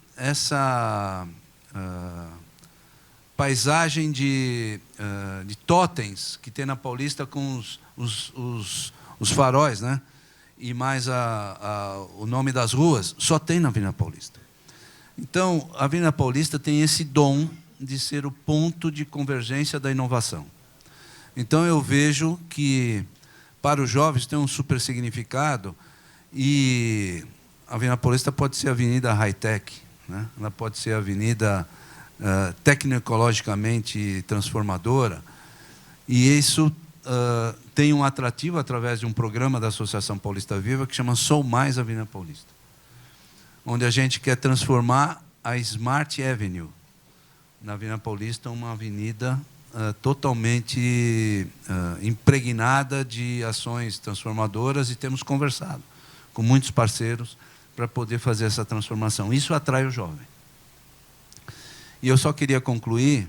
[SPEAKER 9] paisagem de totens que tem na Paulista com os faróis, né? E mais o nome das ruas, só tem na Avenida Paulista. Então, a Avenida Paulista tem esse dom de ser o ponto de convergência da inovação. Então, eu vejo que, para os jovens, tem um super significado, e a Avenida Paulista pode ser a avenida high-tech, né? Ela pode ser a avenida tecnologicamente transformadora, e isso tem um atrativo através de um programa da Associação Paulista Viva que chama Sou Mais Avenida Paulista, onde a gente quer transformar a Smart Avenue, na Avenida Paulista, uma avenida totalmente impregnada de ações transformadoras, e temos conversado com muitos parceiros para poder fazer essa transformação. Isso atrai o jovem. E eu só queria concluir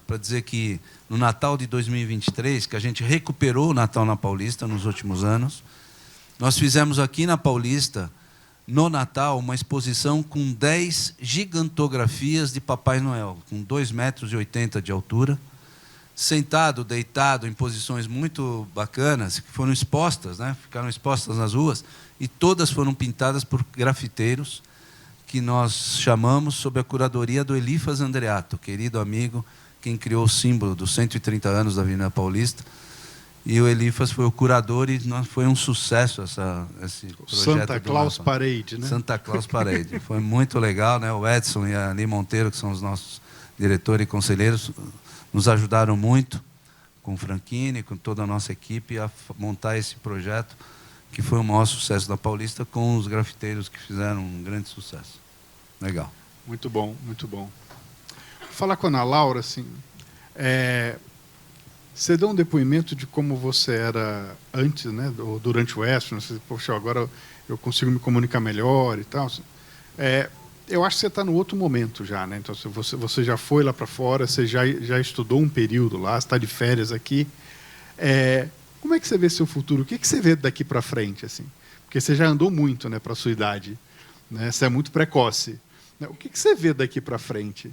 [SPEAKER 9] para dizer que no Natal de 2023, que a gente recuperou o Natal na Paulista nos últimos anos, nós fizemos aqui na Paulista, no Natal, uma exposição com 10 gigantografias de Papai Noel, com 2,80 metros de altura, sentado, deitado, em posições muito bacanas, que foram expostas, né? Ficaram expostas nas ruas, e todas foram pintadas por grafiteiros, que nós chamamos sob a curadoria do Elifas Andreato, querido amigo, quem criou o símbolo dos 130 anos da Avenida Paulista. E o Elifas foi o curador, e foi um sucesso esse projeto.
[SPEAKER 2] Santa Claus Parade, né?
[SPEAKER 9] Santa Claus Parade. Foi muito legal, né? O Edson e a Ali Monteiro, que são os nossos diretores e conselheiros, nos ajudaram muito, com o Franchini, com toda a nossa equipe, a montar esse projeto, que foi o maior sucesso da Paulista, com os grafiteiros que fizeram um grande sucesso. Legal.
[SPEAKER 2] Muito bom, muito bom. Vou falar com a Ana Laura, assim, você deu um depoimento de como você era antes, né, ou durante o Espro, você, poxa, agora eu consigo me comunicar melhor e tal. Eu acho que você está no outro momento já, né? Então, você já foi lá para fora, você já estudou um período lá, está de férias aqui. Como é que você vê seu futuro? O que você vê daqui para frente, assim? Porque você já andou muito, né, para a sua idade, né? Você é muito precoce. O que você vê daqui para frente?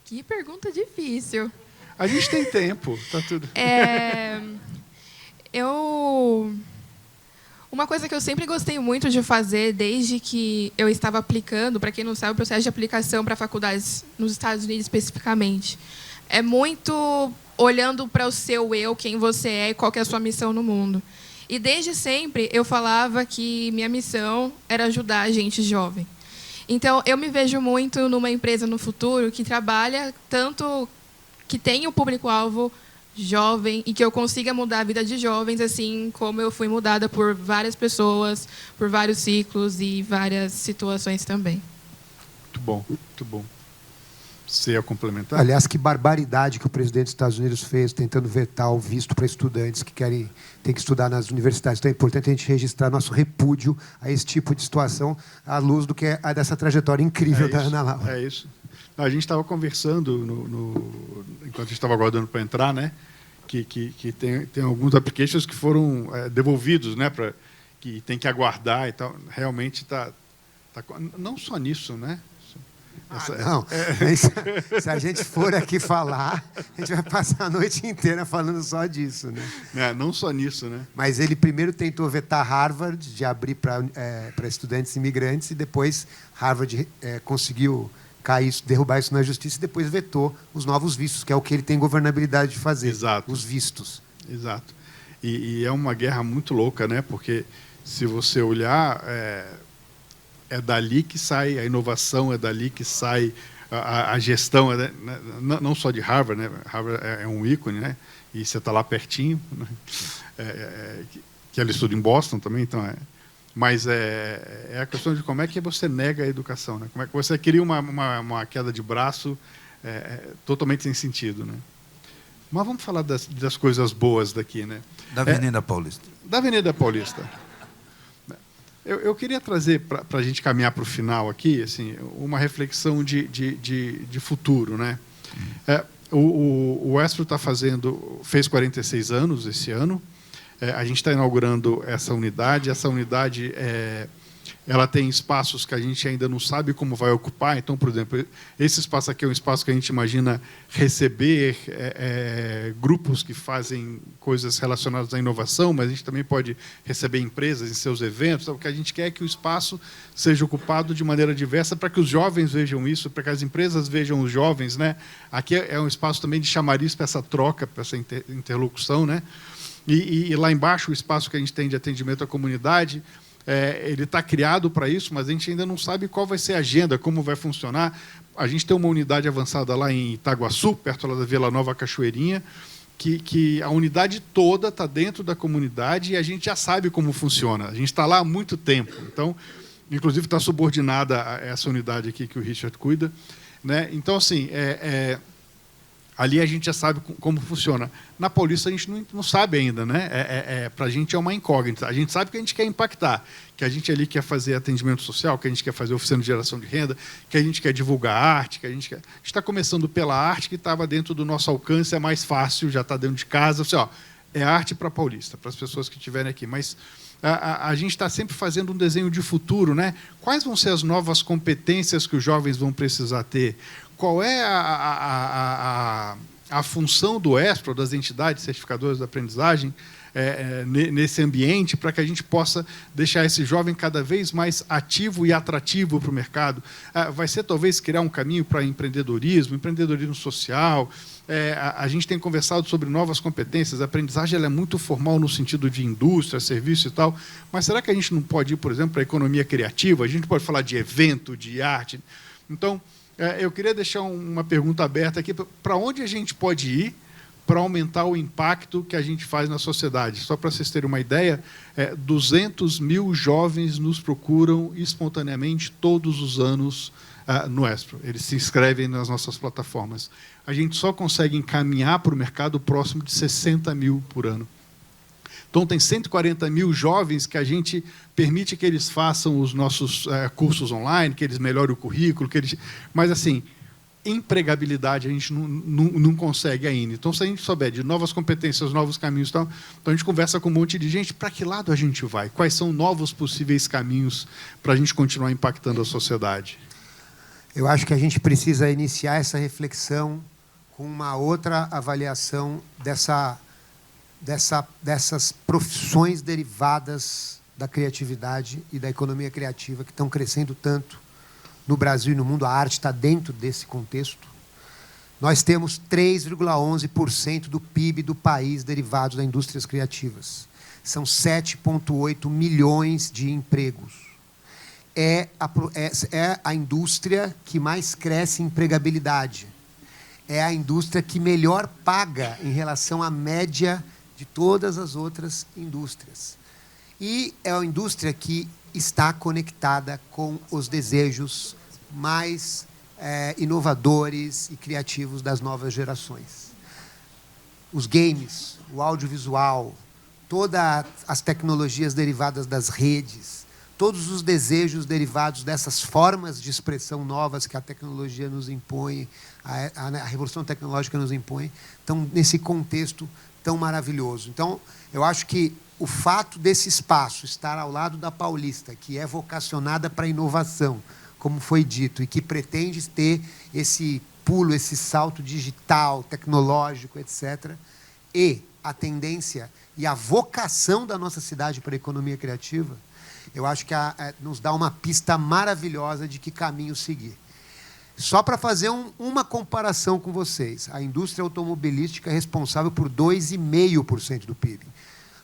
[SPEAKER 8] Que pergunta difícil.
[SPEAKER 2] A gente tem uma
[SPEAKER 8] Uma coisa que eu sempre gostei muito de fazer, desde que eu estava aplicando, para quem não sabe, o processo de aplicação para faculdades nos Estados Unidos especificamente, é muito olhando para o seu eu, quem você é e qual que é a sua missão no mundo. E desde sempre eu falava que minha missão era ajudar a gente jovem. Então, eu me vejo muito numa empresa no futuro que trabalha tanto que tem o público-alvo jovem e que eu consiga mudar a vida de jovens, assim como eu fui mudada por várias pessoas, por vários ciclos e várias situações também.
[SPEAKER 2] Muito bom, muito bom. Você ia complementar?
[SPEAKER 7] Aliás, que barbaridade que o presidente dos Estados Unidos fez tentando vetar o visto para estudantes que têm que estudar nas universidades. Então é importante a gente registrar nosso repúdio a esse tipo de situação à luz do que é dessa trajetória incrível da Ana Laura.
[SPEAKER 2] É isso. A gente estava conversando enquanto a gente estava aguardando para entrar, né? Que tem alguns applications que foram devolvidos, né? Que tem que aguardar e tal. Realmente está não só nisso, né?
[SPEAKER 7] Não, se a gente for aqui falar, a gente vai passar a noite inteira falando só disso, né?
[SPEAKER 2] Não só nisso, né?
[SPEAKER 7] Mas ele primeiro tentou vetar Harvard, de abrir para estudantes imigrantes, e depois Harvard conseguiu derrubar isso na justiça, e depois vetou os novos vistos, que é o que ele tem governabilidade de fazer.
[SPEAKER 2] Exato.
[SPEAKER 7] Os vistos.
[SPEAKER 2] Exato. E é uma guerra muito louca, né? Porque se você olhar, é dali que sai a inovação, é dali que sai a gestão, não só de Harvard, né? Harvard é um ícone, né? E você está lá pertinho, né? Que ela estuda em Boston também, então mas é a questão de como é que você nega a educação, né? Como é que você cria uma queda de braço totalmente sem sentido, né? Mas vamos falar das coisas boas daqui, né?
[SPEAKER 9] Da Avenida Paulista.
[SPEAKER 2] Da Avenida Paulista. Eu queria trazer, para a gente caminhar para o final aqui, assim, uma reflexão de futuro, né? O Espro fez 46 anos esse ano. A gente está inaugurando essa unidade. Essa unidade ela tem espaços que a gente ainda não sabe como vai ocupar. Então, por exemplo, esse espaço aqui é um espaço que a gente imagina receber grupos que fazem coisas relacionadas à inovação, mas a gente também pode receber empresas em seus eventos. Então, o que a gente quer é que o espaço seja ocupado de maneira diversa para que os jovens vejam isso, para que as empresas vejam os jovens, né? Aqui é um espaço também de chamariz para essa troca, para essa interlocução, né? E lá embaixo, o espaço que a gente tem de atendimento à comunidade, ele está criado para isso, mas a gente ainda não sabe qual vai ser a agenda, como vai funcionar. A gente tem uma unidade avançada lá em Itaguaçu, perto lá da Vila Nova Cachoeirinha, que a unidade toda está dentro da comunidade e a gente já sabe como funciona. A gente está lá há muito tempo. Então, inclusive, está subordinada a essa unidade aqui que o Richard cuida, né? Então, assim, ali a gente já sabe como funciona. Na Paulista a gente não sabe ainda, né? Para a gente é uma incógnita. A gente sabe que a gente quer impactar, que a gente ali quer fazer atendimento social, que a gente quer fazer oficina de geração de renda, que a gente quer divulgar arte, que a gente está começando pela arte, que estava dentro do nosso alcance, é mais fácil, já está dentro de casa. Assim, é arte para a Paulista, para as pessoas que estiverem aqui. Mas a gente está sempre fazendo um desenho de futuro, né? Quais vão ser as novas competências que os jovens vão precisar ter? Qual é a função do Espro, das entidades certificadoras da aprendizagem, nesse ambiente, para que a gente possa deixar esse jovem cada vez mais ativo e atrativo para o mercado? Vai ser, talvez, criar um caminho para empreendedorismo social. A gente tem conversado sobre novas competências. A aprendizagem ela é muito formal no sentido de indústria, serviço e tal, mas será que a gente não pode ir, por exemplo, para a economia criativa? A gente pode falar de evento, de arte. Então, eu queria deixar uma pergunta aberta aqui. Para onde a gente pode ir para aumentar o impacto que a gente faz na sociedade? Só para vocês terem uma ideia, 200 mil jovens nos procuram espontaneamente todos os anos no Espro. Eles se inscrevem nas nossas plataformas. A gente só consegue encaminhar para o mercado próximo de 60 mil por ano. Então, tem 140 mil jovens que a gente permite que eles façam os nossos cursos online, que eles melhorem o currículo, mas, assim, empregabilidade a gente não consegue ainda. Então, se a gente souber de novas competências, novos caminhos, então a gente conversa com um monte de gente, para que lado a gente vai? Quais são novos possíveis caminhos para a gente continuar impactando a sociedade?
[SPEAKER 7] Eu acho que a gente precisa iniciar essa reflexão com uma outra avaliação dessas profissões derivadas da criatividade e da economia criativa, que estão crescendo tanto no Brasil e no mundo. A arte está dentro desse contexto. Nós temos 3,11% do PIB do país derivados das indústrias criativas. São 7,8 milhões de empregos. É a indústria que mais cresce em empregabilidade. É a indústria que melhor paga em relação à média de todas as outras indústrias. E é a indústria que está conectada com os desejos mais inovadores e criativos das novas gerações. Os games, o audiovisual, todas as tecnologias derivadas das redes, todos os desejos derivados dessas formas de expressão novas que a tecnologia nos impõe, a revolução tecnológica nos impõe, estão nesse contexto tão maravilhoso. Então, eu acho que o fato desse espaço estar ao lado da Paulista, que é vocacionada para a inovação, como foi dito, e que pretende ter esse pulo, esse salto digital, tecnológico, etc., e a tendência e a vocação da nossa cidade para a economia criativa, eu acho que nos dá uma pista maravilhosa de que caminho seguir. Só para fazer uma comparação com vocês, a indústria automobilística é responsável por 2,5% do PIB.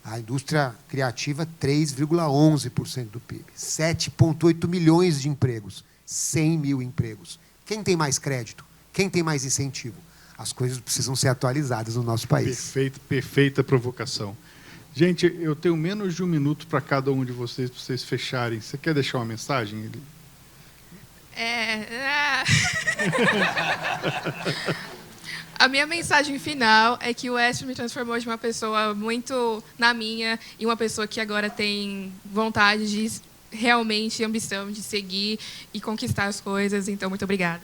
[SPEAKER 7] A indústria criativa, 3,11% do PIB. 7,8 milhões de empregos. 100 mil empregos. Quem tem mais crédito? Quem tem mais incentivo? As coisas precisam ser atualizadas no nosso país.
[SPEAKER 2] Perfeita provocação. Gente, eu tenho menos de 1 minuto para cada um de vocês, para vocês fecharem. Você quer deixar uma mensagem?
[SPEAKER 8] A minha mensagem final é que o Espro me transformou de uma pessoa muito na minha e uma pessoa que agora tem vontade de realmente ambição de seguir e conquistar as coisas. Então, muito obrigada.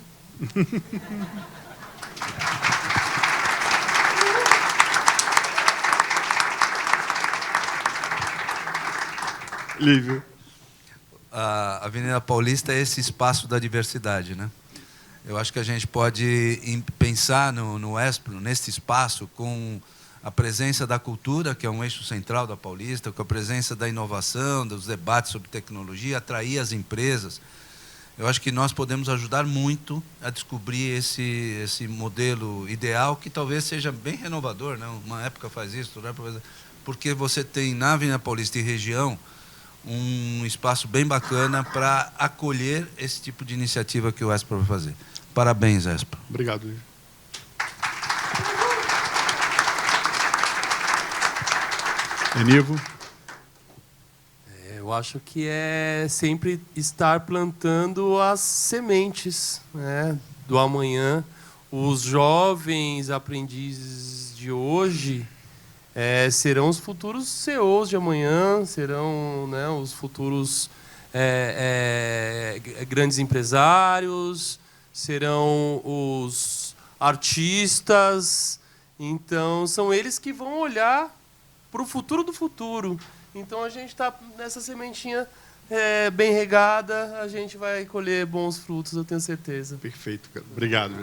[SPEAKER 2] Lívio.
[SPEAKER 9] A Avenida Paulista é esse espaço da diversidade, né? Eu acho que a gente pode pensar no Espro, nesse espaço, com a presença da cultura, que é um eixo central da Paulista, com a presença da inovação, dos debates sobre tecnologia, atrair as empresas. Eu acho que nós podemos ajudar muito a descobrir esse modelo ideal, que talvez seja bem renovador, né? Uma época faz isso, outra época faz isso, porque você tem na Avenida Paulista e região um espaço bem bacana para acolher esse tipo de iniciativa que o Espro vai fazer. Parabéns, Espro.
[SPEAKER 2] Obrigado, Lívio. Enivo.
[SPEAKER 10] Eu acho que é sempre estar plantando as sementes, né, do amanhã. Os jovens aprendizes de hoje serão os futuros CEOs de amanhã, serão, né, os futuros grandes empresários, serão os artistas. Então, são eles que vão olhar para o futuro do futuro. Então, a gente está nessa sementinha bem regada, a gente vai colher bons frutos, eu tenho certeza.
[SPEAKER 2] Perfeito, cara. Obrigado.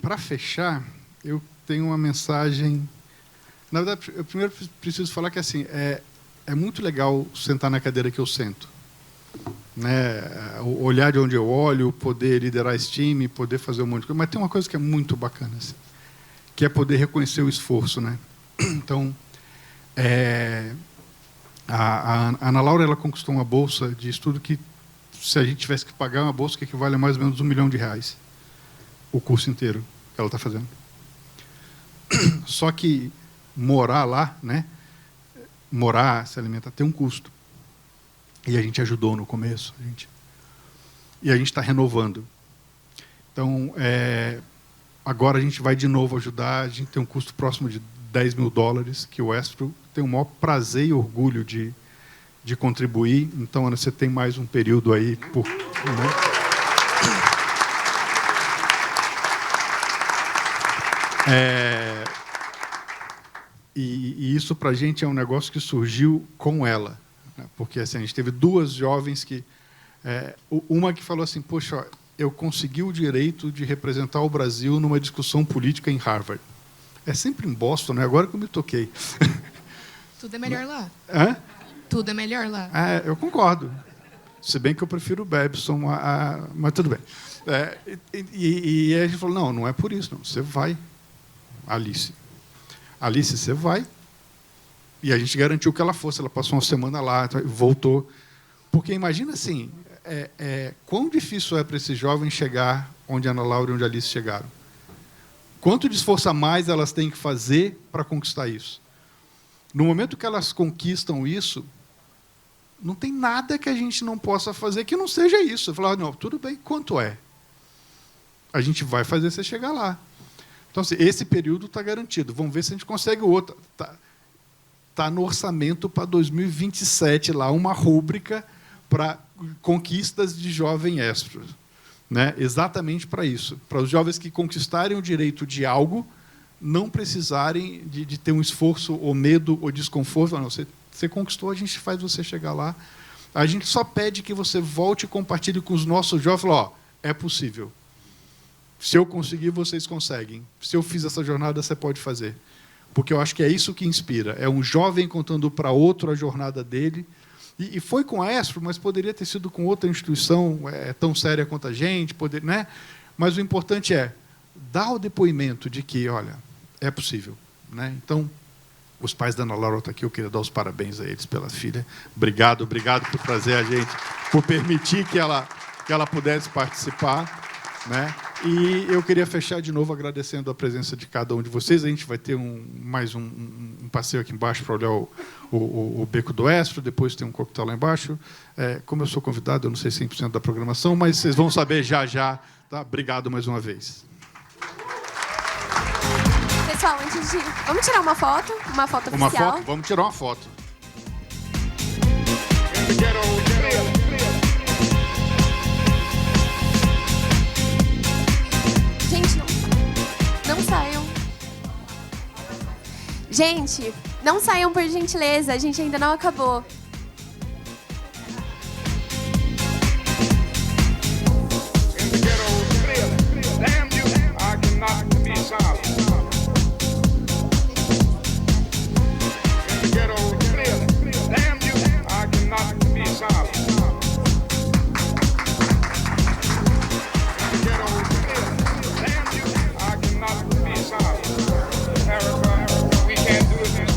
[SPEAKER 2] Para fechar, eu tenho uma mensagem. Na verdade, eu primeiro preciso falar que assim, é muito legal sentar na cadeira que eu sento. Né? Olhar de onde eu olho, poder liderar esse time, poder fazer um monte de coisa. Mas tem uma coisa que é muito bacana, assim, que é poder reconhecer o esforço. Né? Então, a Ana Laura ela conquistou uma bolsa de estudo que, se a gente tivesse que pagar uma bolsa que equivale a mais ou menos R$1 milhão, o curso inteiro que ela está fazendo. Só que morar lá, né? Morar, se alimentar, tem um custo. E a gente ajudou no começo. E a gente está renovando. Então, agora a gente vai de novo ajudar. A gente tem um custo próximo de $10 mil, que o Espro tem o maior prazer e orgulho de contribuir. Então, Ana, você tem mais um período aí por... Né? E isso para a gente é um negócio que surgiu com ela, né? Porque assim, a gente teve duas jovens que uma que falou assim: poxa, eu consegui o direito de representar o Brasil numa discussão política em Harvard. É sempre em Boston, né? Agora que eu me toquei.
[SPEAKER 8] Tudo é melhor lá.
[SPEAKER 2] Hã?
[SPEAKER 8] Tudo é melhor lá.
[SPEAKER 2] Eu concordo. Se bem que eu prefiro o Babson, mas tudo bem. E aí a gente falou, não é por isso, não. Você vai, Alice. Alice, você vai. E a gente garantiu que ela fosse. Ela passou uma semana lá, voltou. Porque imagina assim, quão difícil é para esses jovens chegar onde a Ana Laura e onde a Alice chegaram. Quanto de esforço a mais elas têm que fazer para conquistar isso. No momento que elas conquistam isso, não tem nada que a gente não possa fazer que não seja isso. Eu falar, não, tudo bem, quanto é? A gente vai fazer você chegar lá. Então, assim, esse período está garantido. Vamos ver se a gente consegue outro. Está no orçamento para 2027, lá, uma rúbrica para conquistas de jovem ESPRO. Né? Exatamente para isso. Para os jovens que conquistarem o direito de algo, não precisarem de ter um esforço, ou medo, ou desconforto. Não, você conquistou, a gente faz você chegar lá. A gente só pede que você volte e compartilhe com os nossos jovens. Fala, é possível. Se eu conseguir, vocês conseguem. Se eu fiz essa jornada, você pode fazer. Porque eu acho que é isso que inspira. É um jovem contando para outro a jornada dele. E foi com a ESPRO, mas poderia ter sido com outra instituição tão séria quanto a gente. Né? Mas o importante é dar o depoimento de que, olha, é possível. Né? Então, os pais da Ana Laura estão aqui, eu queria dar os parabéns a eles pela filha. Obrigado por trazer a gente, por permitir que ela pudesse participar. Né? E eu queria fechar de novo agradecendo a presença de cada um de vocês. A gente vai ter mais um passeio aqui embaixo para olhar o Beco do ESPRO, depois tem um coquetel lá embaixo. Como eu sou convidado, eu não sei 100% da programação, mas vocês vão saber já. Tá? Obrigado mais uma vez.
[SPEAKER 1] Pessoal, antes de... Vamos tirar uma foto oficial?
[SPEAKER 2] Uma foto? Vamos tirar uma foto.
[SPEAKER 1] Gente, não saiam. Gente, não saiam por gentileza, a gente ainda não acabou.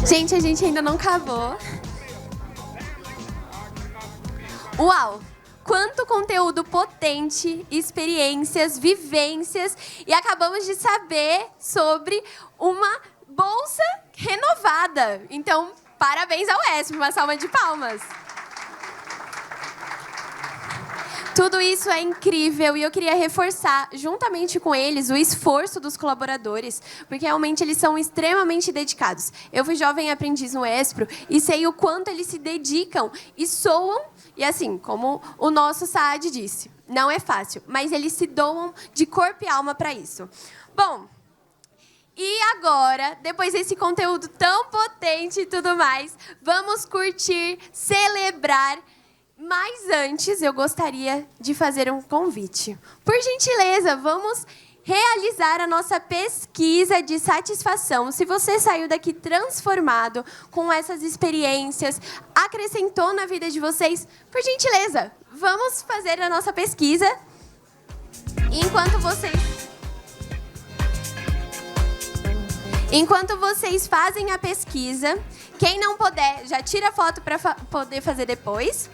[SPEAKER 1] Gente, a gente ainda não acabou. Uau! Quanto conteúdo potente, experiências, vivências. E acabamos de saber sobre uma bolsa renovada. Então, parabéns ao ESPRO, uma salva de palmas. Tudo isso é incrível e eu queria reforçar, juntamente com eles, o esforço dos colaboradores, porque realmente eles são extremamente dedicados. Eu fui jovem aprendiz no ESPRO e sei o quanto eles se dedicam e soam, e assim, como o nosso Saad disse, não é fácil, mas eles se doam de corpo e alma para isso. Bom, e agora, depois desse conteúdo tão potente e tudo mais, vamos curtir, celebrar. Mas antes, eu gostaria de fazer um convite. Por gentileza, vamos realizar a nossa pesquisa de satisfação. Se você saiu daqui transformado com essas experiências, acrescentou na vida de vocês, por gentileza, vamos fazer a nossa pesquisa. Enquanto vocês fazem a pesquisa, quem não puder, já tira a foto para poder fazer depois.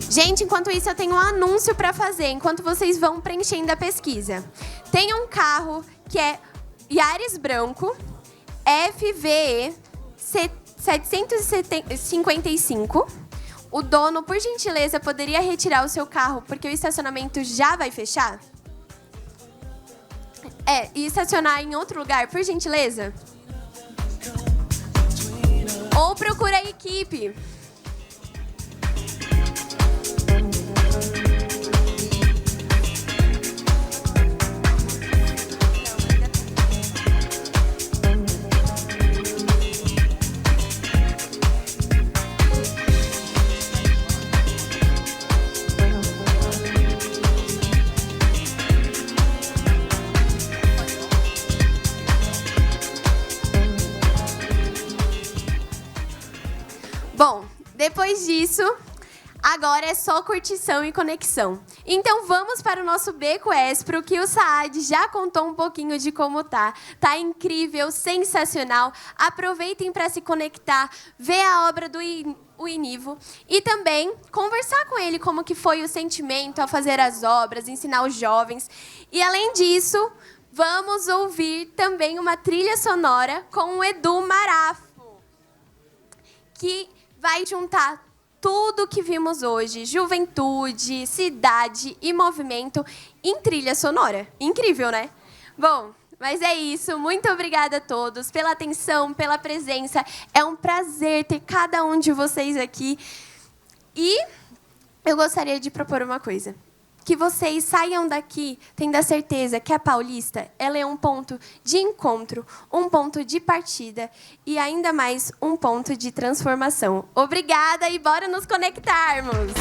[SPEAKER 1] Gente, enquanto isso, eu tenho um anúncio para fazer, enquanto vocês vão preenchendo a pesquisa. Tem um carro que é Yaris branco, FVE 755. O dono, por gentileza, poderia retirar o seu carro, porque o estacionamento já vai fechar? E estacionar em outro lugar, por gentileza? Ou procura a equipe. Bom, depois disso, agora é só curtição e conexão. Então vamos para o nosso Beco Espro, que o Saad já contou um pouquinho de como tá. Tá incrível, sensacional. Aproveitem para se conectar, ver a obra do Inivo e também conversar com ele como que foi o sentimento ao fazer as obras, ensinar os jovens. E além disso, vamos ouvir também uma trilha sonora com o Edu Marafo, que vai juntar tudo que vimos hoje, juventude, cidade e movimento, em trilha sonora. Incrível, né? Bom, mas é isso. Muito obrigada a todos pela atenção, pela presença. É um prazer ter cada um de vocês aqui. E eu gostaria de propor uma coisa. Que vocês saiam daqui tendo a certeza que a Paulista ela é um ponto de encontro, um ponto de partida e ainda mais um ponto de transformação. Obrigada e bora nos conectarmos!